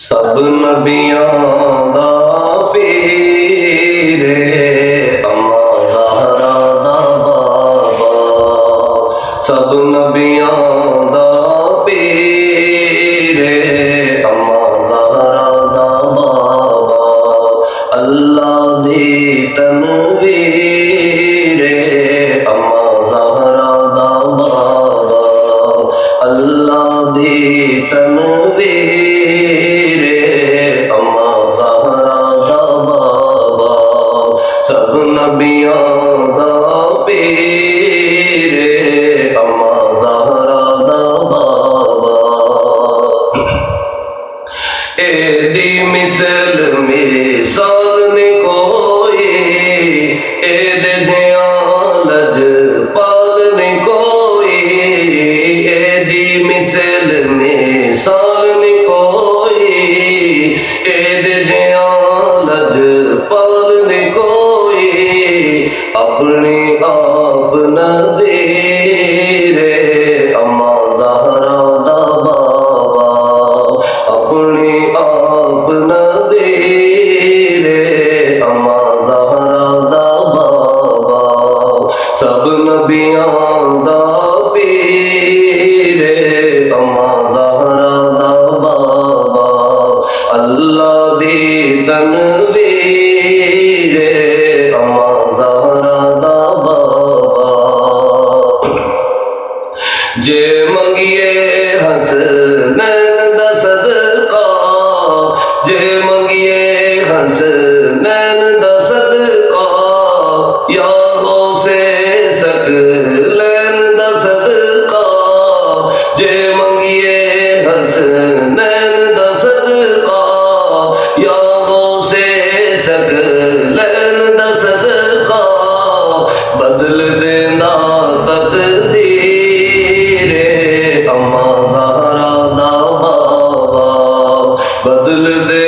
सब नबियां दा पीर अम्मा ज़हरा दा बाबा। सब नबियां दा पीर अम्मा ज़हरा दा बाबा। अल्लाह दी तनवीर अम्मा ज़हरा दा बाबा। अल्लाह दी तनवीर सब नबियां दा पीर अम्मा ज़हरा दा बाबा। एदी मिसल मिसाल ने कोई एदे जियां लजपाल ने कोई। एदी मिसल मिसाल ने कोई एदे जियां लजपाल ने कोई। अपने आप नज़ीर अम्मा ज़हरा दा बाबा। अपने आप नज़ीर अम्मा ज़हरा दा बाबा। सब नबियां दा पीर अम्मा ज़हरा दा बाबा। अल्लाह दी तनवीर अम्मा ज़हरा दा बाबा। जे मंगिए हसनैन दा सदका। जे मंगिए हसनैन दा सदका। या गौसे सकलैन दा सदका। जे मंगिए हसनैन दा सदका। या गौसे सकलैन दा सदका। बदल देना तकदीर अम्मा ज़हरा दा बाबा। बदल दे